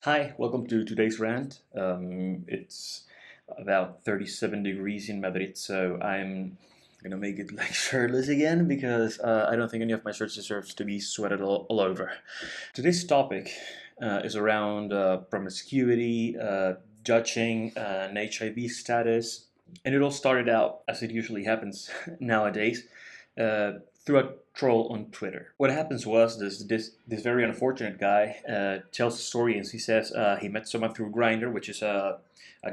Hi, welcome to today's rant. It's about 37 degrees in Madrid, so I'm gonna make it like shirtless again because I don't think any of my shirts deserves to be sweated all over. Today's topic is around promiscuity, judging, and HIV status, and it all started out as it usually happens nowadays uh, through a troll on Twitter. What happens was this very unfortunate guy tells a story, and he says he met someone through Grindr, which is a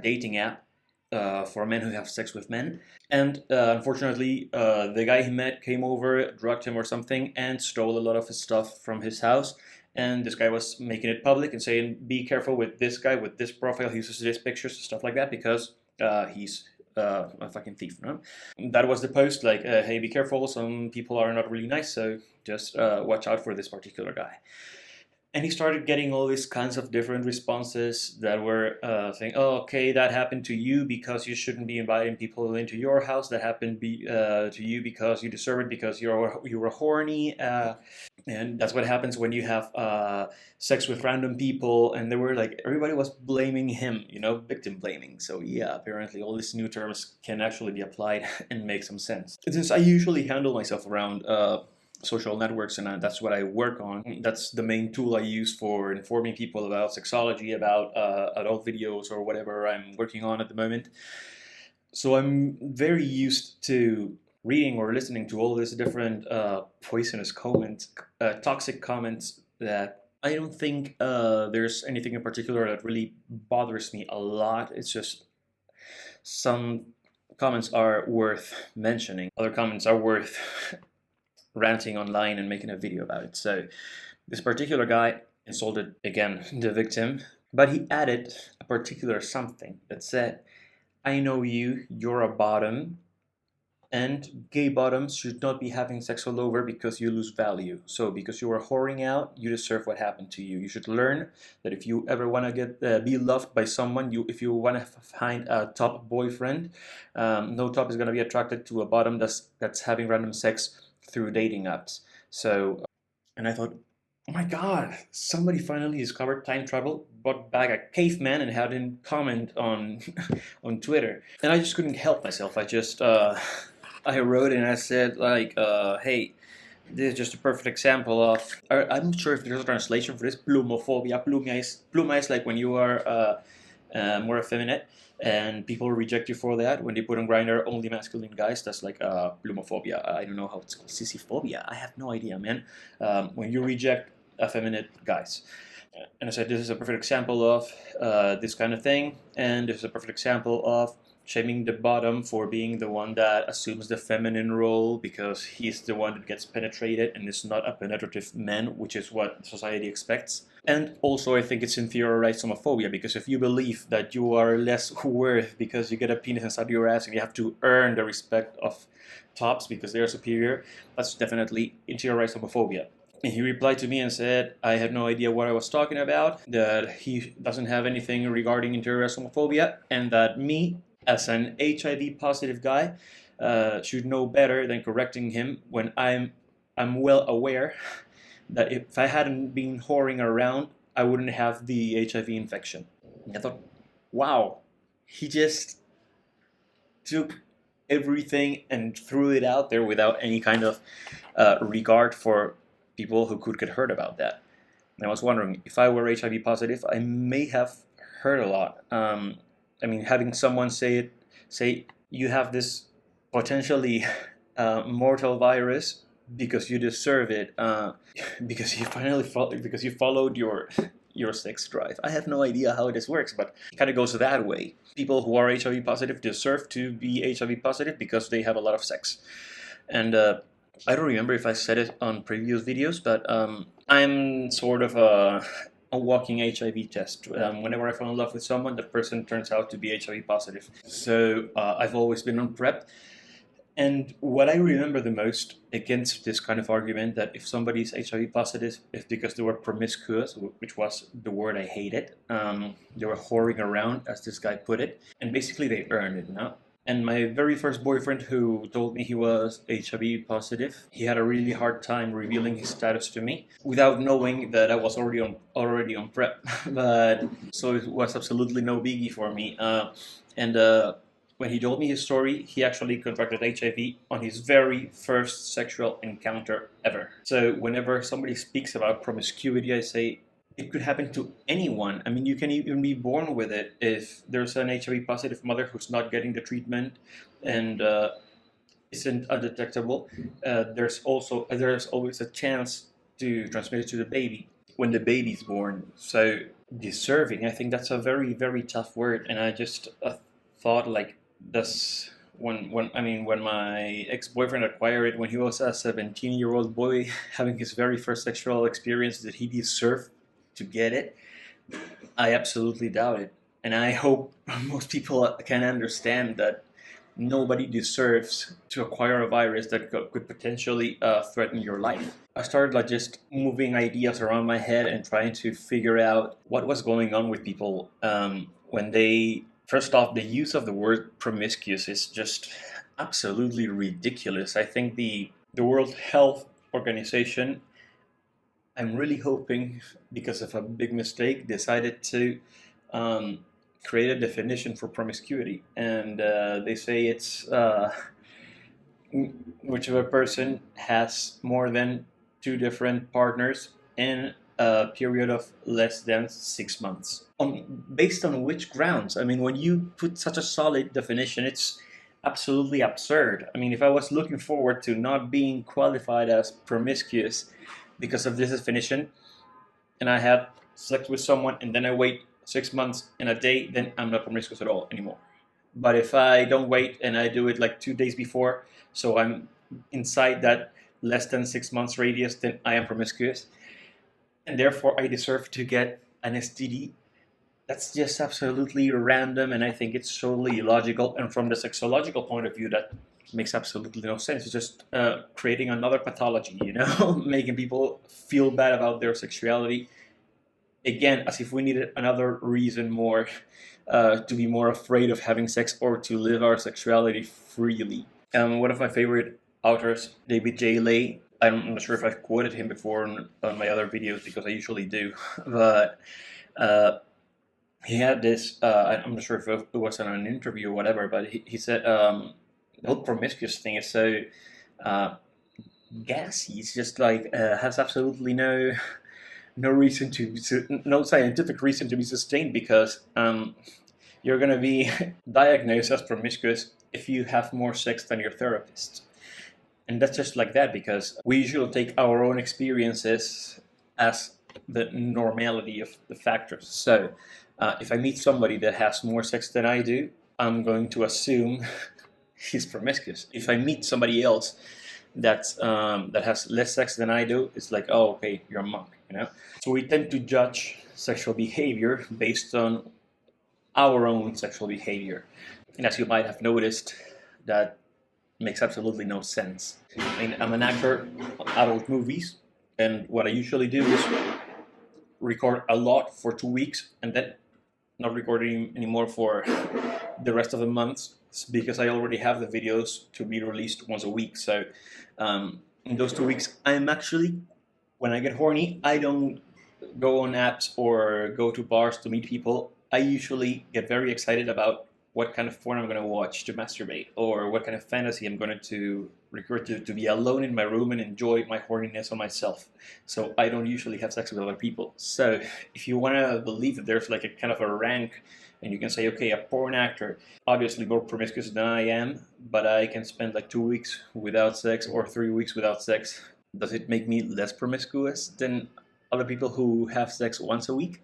dating app for men who have sex with men. And unfortunately, the guy he met came over, drugged him or something, and stole a lot of his stuff from his house. And this guy was making it public and saying, "Be careful with this guy, with this profile. He uses these pictures, stuff like that, because he's a fucking thief." No? That was the post, like, "Hey, be careful. Some people are not really nice, so just watch out for this particular guy." And he started getting all these kinds of different responses that were saying, "Oh, okay, that happened to you because you shouldn't be inviting people into your house. That happened to you because you deserve it because you were horny." And that's what happens when you have sex with random people. And they were like, everybody was blaming him, victim blaming. So yeah, apparently all these new terms can actually be applied and make some sense. Since I usually handle myself around social networks, and that's what I work on. That's the main tool I use for informing people about sexology, about adult videos, or whatever I'm working on at the moment. So I'm very used to reading or listening to all these different poisonous comments, toxic comments that I don't think there's anything in particular that really bothers me a lot. It's just some comments are worth mentioning. Other comments are worth ranting online and making a video about it. So this particular guy insulted again the victim, but he added a particular something that said, "I know you're a bottom, and gay bottoms should not be having sex all over because you lose value. So because you are whoring out, you deserve what happened to you. You should learn that if you ever want to get be loved by someone, if you want to find a top boyfriend, no top is going to be attracted to a bottom that's having random sex through dating apps." So, and I thought, oh my god, somebody finally discovered time travel, brought back a caveman, and had him comment on on Twitter. And I just couldn't help myself. I wrote and I said, like, "Hey, this is just a perfect example of." I'm not sure if there's a translation for this. Plumophobia. Pluma is like when you are more effeminate, and people reject you for that. When they put on Grindr only masculine guys, that's like plumophobia. I don't know how it's called. Sissiphobia. I have no idea, man. When you reject effeminate guys. And I said, this is a perfect example of this kind of thing, and this is a perfect example of shaming the bottom for being the one that assumes the feminine role because he's the one that gets penetrated and is not a penetrative man, which is what society expects. And also I think it's inferiorized homophobia, because if you believe that you are less worth because you get a penis inside your ass and you have to earn the respect of tops because they're superior, that's definitely interiorized homophobia. And he replied to me and said, I had no idea what I was talking about, that he doesn't have anything regarding interiorized homophobia, and that me, as an HIV positive guy, should know better than correcting him when I'm well aware that if I hadn't been whoring around, I wouldn't have the HIV infection. And I thought, wow, he just took everything and threw it out there without any kind of regard for people who could get hurt about that. And I was wondering, if I were HIV positive, I may have hurt a lot. I mean, having someone say you have this potentially mortal virus because you deserve it, because you followed your sex drive. I have no idea how this works, but it kind of goes that way. People who are HIV positive deserve to be HIV positive because they have a lot of sex. And I don't remember if I said it on previous videos, but I'm sort of a walking HIV test. Whenever I fall in love with someone, the person turns out to be HIV positive. So I've always been on PrEP. And what I remember the most against this kind of argument, that if somebody is HIV positive, it's because they were promiscuous, which was the word I hated. They were whoring around, as this guy put it, and basically they earned it. No? And my very first boyfriend, who told me he was HIV positive, he had a really hard time revealing his status to me without knowing that I was already on PrEP. But so it was absolutely no biggie for me. And when he told me his story, he actually contracted HIV on his very first sexual encounter ever. So whenever somebody speaks about promiscuity, I say it could happen to anyone. I mean, you can even be born with it if there's an HIV positive mother who's not getting the treatment and isn't undetectable. There's always a chance to transmit it to the baby when the baby's born. So deserving, I think that's a very, very tough word, and I just thought like this. When my ex-boyfriend acquired it when he was a 17-year-old boy having his very first sexual experience, did he deserve to get it? I absolutely doubt it. And I hope most people can understand that nobody deserves to acquire a virus that could potentially threaten your life. I started like just moving ideas around my head and trying to figure out what was going on with people when they. First off, the use of the word promiscuous is just absolutely ridiculous. I think the World Health Organization, I'm really hoping, because of a big mistake, decided to create a definition for promiscuity. And they say it's whichever person has more than two different partners in a period of less than 6 months. Based on which grounds? I mean, when you put such a solid definition, it's absolutely absurd. I mean, if I was looking forward to not being qualified as promiscuous because of this definition, and I have sex with someone and then I wait 6 months and a day, then I'm not promiscuous at all anymore. But if I don't wait and I do it like 2 days before, so I'm inside that less than 6 months radius, then I am promiscuous. And therefore I deserve to get an STD. That's just absolutely random, and I think it's totally illogical. And from the sexological point of view, that makes absolutely no sense. It's just creating another pathology, making people feel bad about their sexuality. Again, as if we needed another reason more to be more afraid of having sex or to live our sexuality freely. One of my favorite authors, David J. Lay, I'm not sure if I've quoted him before on my other videos because I usually do, but he had this, I'm not sure if it was in an interview or whatever, but he said the whole promiscuous thing is so gassy. It's just like has absolutely no reason no scientific reason to be sustained, because you're going to be diagnosed as promiscuous if you have more sex than your therapist. And that's just like that, because we usually take our own experiences as the normality of the factors. So if I meet somebody that has more sex than I do, I'm going to assume he's promiscuous. If I meet somebody else that has less sex than I do, it's like, oh, okay, you're a monk, So we tend to judge sexual behavior based on our own sexual behavior. And as you might have noticed, that makes absolutely no sense. I mean, I'm an actor on adult movies, and what I usually do is record a lot for 2 weeks and then not recording anymore for the rest of the months, because I already have the videos to be released once a week. So in those 2 weeks, I'm actually, when I get horny, I don't go on apps or go to bars to meet people. I usually get very excited about what kind of porn I'm going to watch to masturbate, or what kind of fantasy I'm going to record to be alone in my room and enjoy my horniness on myself. So I don't usually have sex with other people. So if you want to believe that there's like a kind of a rank, and you can say, okay, a porn actor, obviously more promiscuous than I am, but I can spend like 2 weeks without sex or 3 weeks without sex. Does it make me less promiscuous than other people who have sex once a week?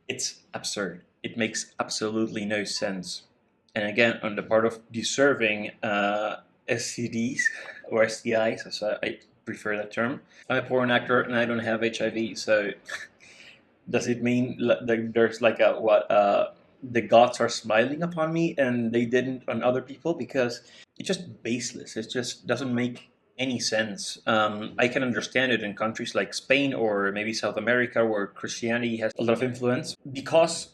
It's absurd. It makes absolutely no sense. And again, on the part of deserving STDs or STIs, as I prefer that term, I'm a porn actor and I don't have HIV. So does it mean that there's like the gods are smiling upon me and they didn't on other people? Because it's just baseless. It just doesn't make any sense. I can understand it in countries like Spain or maybe South America, where Christianity has a lot of influence, because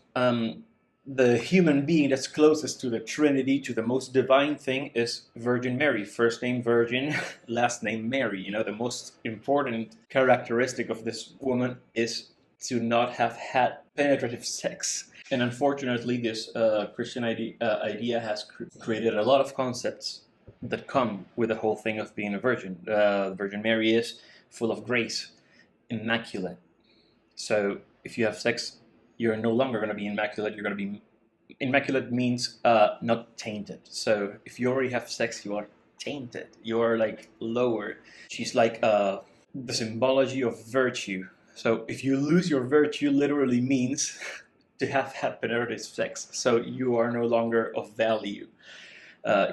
the human being that's closest to the Trinity, to the most divine thing, is Virgin Mary. First name Virgin, last name Mary. You know, the most important characteristic of this woman is to not have had penetrative sex. And unfortunately, this Christian idea has created a lot of concepts that come with the whole thing of being a virgin. Virgin Mary is full of grace, immaculate. So if you have sex, you're no longer going to be immaculate. You're going to be immaculate means not tainted. So if you already have sex, you are tainted. You are like lower. She's like the symbology of virtue. So if you lose your virtue, literally means to have had penetrative sex. So you are no longer of value.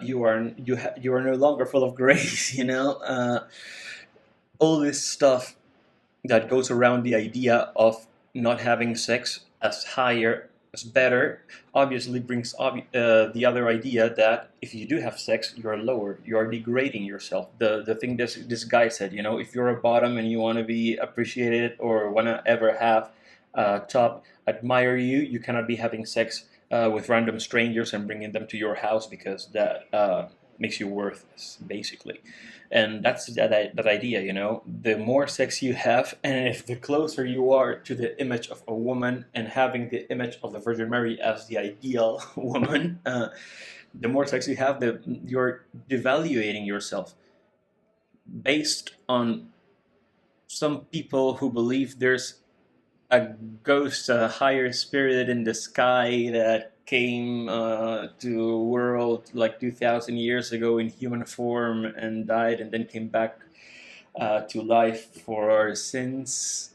You are no longer full of grace. You know, all this stuff that goes around the idea of not having sex as higher, as better, obviously brings the other idea that if you do have sex, you're lower, you are degrading yourself. The thing this guy said, you know, if you're a bottom and you want to be appreciated or want to ever have top admire you, you cannot be having sex with random strangers and bringing them to your house because that makes you worthless, basically. And that's that idea, you know, the more sex you have, and if the closer you are to the image of a woman and having the image of the Virgin Mary as the ideal woman, the more sex you have, you're devaluating yourself based on some people who believe there's a ghost, a higher spirit in the sky that came to the world like 2,000 years ago in human form and died and then came back to life for our sins.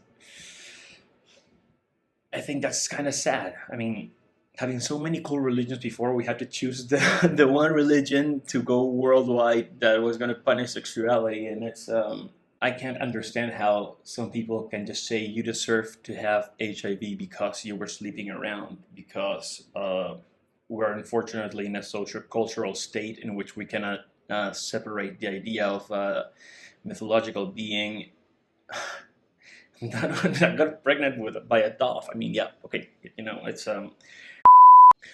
I think that's kind of sad. I mean, having so many cool religions before, we had to choose the one religion to go worldwide that was going to punish sexuality, and it's I can't understand how some people can just say you deserve to have HIV because you were sleeping around, because we're unfortunately in a social cultural state in which we cannot separate the idea of mythological being that got pregnant by a dove. I mean, yeah, okay, you know, it's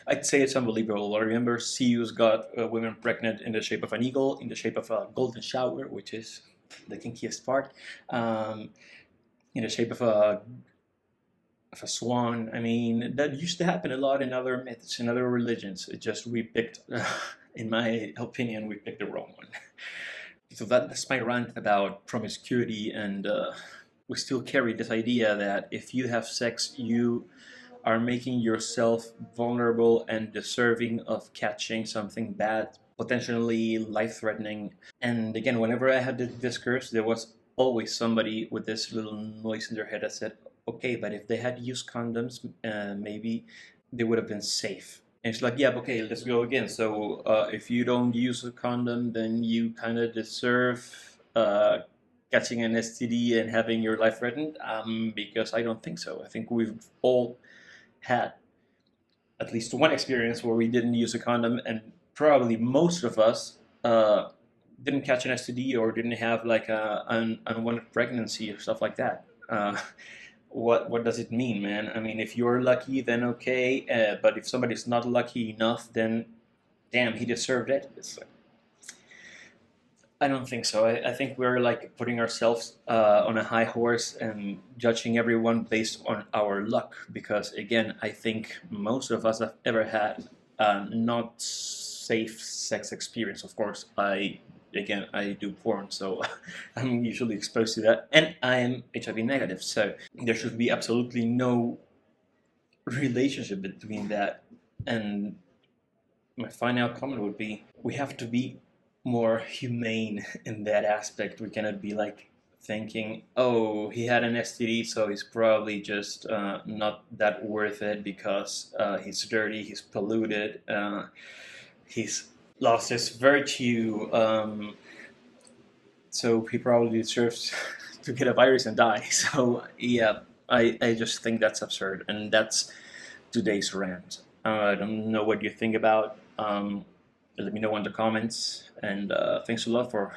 I'd say it's unbelievable. I remember Zeus got women pregnant in the shape of an eagle, in the shape of a golden shower, which is the kinkiest part, in the shape of a swan. I mean, that used to happen a lot in other myths, in other religions. It just we picked, in my opinion, we picked the wrong one. So that's my rant about promiscuity, and we still carry this idea that if you have sex, you are making yourself vulnerable and deserving of catching something bad, potentially life-threatening. And again, whenever I had this discourse, there was always somebody with this little noise in their head that said, okay, but if they had used condoms, maybe they would have been safe. And it's like, yeah, okay, let's go again. So if you don't use a condom, then you kind of deserve catching an STD and having your life threatened? Because I don't think so. I think we've all had at least one experience where we didn't use a condom, and probably most of us didn't catch an STD or didn't have like an unwanted pregnancy or stuff like that. What does it mean, man? I mean, if you're lucky, then okay, but if somebody's not lucky enough, then damn, he deserved it. It's like, I don't think so. I think we're like putting ourselves on a high horse and judging everyone based on our luck. Because again, I think most of us have ever had a not safe sex experience. Of course, I do porn, so I'm usually exposed to that, and I am HIV negative. So there should be absolutely no relationship between that. And my final comment would be: we have to be more humane in that aspect. We cannot be like thinking, oh, he had an STD, so he's probably just not that worth it because he's dirty, he's polluted, he's lost his virtue, so he probably deserves to get a virus and die. So yeah, I just think that's absurd, and that's today's rant. I don't know what you think about. Let me know in the comments, and thanks a lot for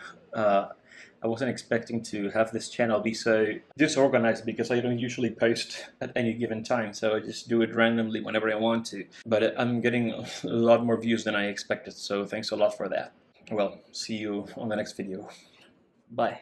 I wasn't expecting to have this channel be so disorganized because I don't usually post at any given time, so I just do it randomly whenever I want to. But I'm getting a lot more views than I expected, so thanks a lot for that. Well, see you on the next video. Bye.